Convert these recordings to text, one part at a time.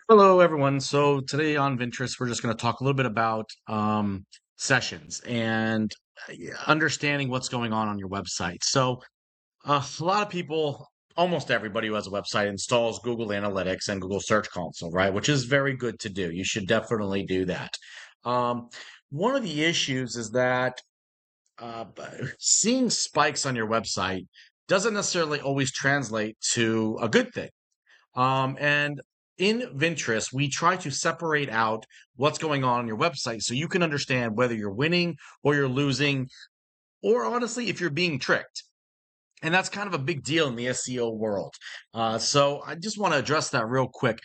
Hello, everyone. So today on VYNTRIS, we're just going to talk a little bit about sessions and understanding what's going on your website. So a lot of people, almost everybody who has a website installs Google Analytics and Google Search Console, right? Which is very good to do. You should definitely do that. Um, One of the issues is that uh, seeing spikes on your website doesn't necessarily always translate to a good thing. And in VYNTRIS, we try to separate out what's going on your website so you can understand whether you're winning or you're losing, or honestly, if you're being tricked. And that's kind of a big deal in the SEO world. So I just want to address that real quick.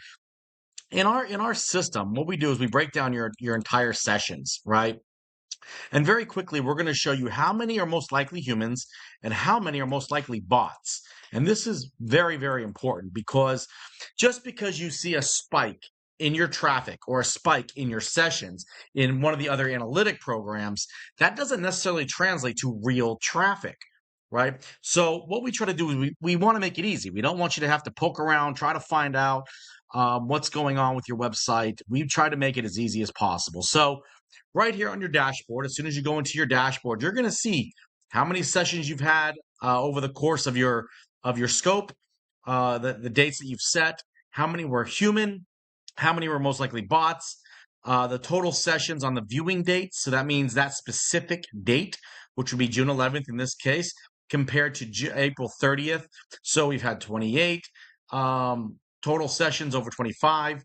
In our system, what we do is we break down your entire sessions, right? And very quickly, we're going to show you how many are most likely humans and how many are most likely bots. And this is very, very important because just because you see a spike in your traffic or a spike in your sessions in one of the other analytic programs, that doesn't necessarily translate to real traffic. Right. So what we try to do is we want to make it easy. We don't want you to have to poke around, try to find out what's going on with your website. We try to make it as easy as possible. So right here on your dashboard, as soon as you go into your dashboard, you're going to see how many sessions you've had over the course of your scope, the dates that you've set, how many were human, how many were most likely bots, the total sessions on the viewing date. So that means that specific date, which would be June 11th in this case, compared to April 30th. So we've had 28 total sessions over 25.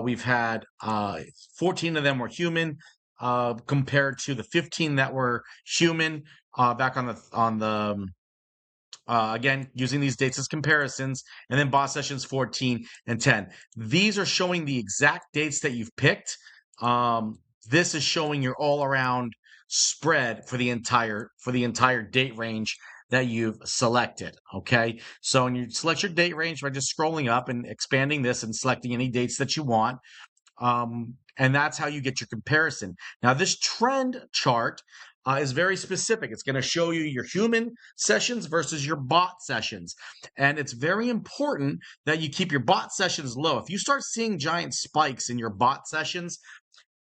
We've had 14 of them were human, compared to the 15 that were human back on the again, using these dates as comparisons, and then bot sessions 14 and 10. These are showing the exact dates that you've picked. This is showing your all-around spread for the entire date range that you've selected. Okay, so when you select your date range by just scrolling up and expanding this and selecting any dates that you want, and that's how you get your comparison. Now, this trend chart is very specific. It's going to show you your human sessions versus your bot sessions. And it's very important that you keep your bot sessions low. If you start seeing giant spikes in your bot sessions,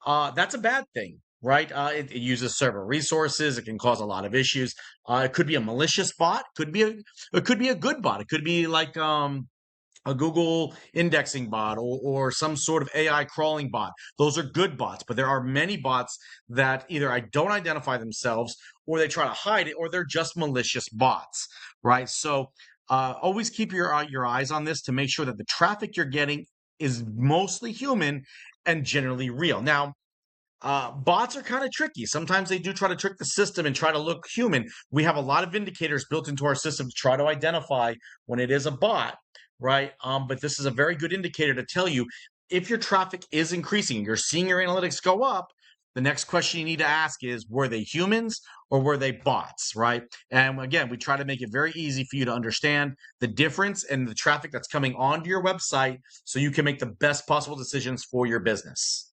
that's a bad thing. Right, it uses server resources. It can cause a lot of issues. It could be a malicious bot. It could be a good bot. It could be like a Google indexing bot or some sort of AI crawling bot. Those are good bots, but there are many bots that either I don't identify themselves or they try to hide it or they're just malicious bots, right? So always keep your eyes on this to make sure that the traffic you're getting is mostly human and generally real. Now, bots are kind of tricky. Sometimes they do try to trick the system and try to look human. We have a lot of indicators built into our system to try to identify when it is a bot, right? But this is a very good indicator to tell you if your traffic is increasing, you're seeing your analytics go up. The next question you need to ask is, were they humans or were they bots, right? And again, we try to make it very easy for you to understand the difference in the traffic that's coming onto your website so you can make the best possible decisions for your business.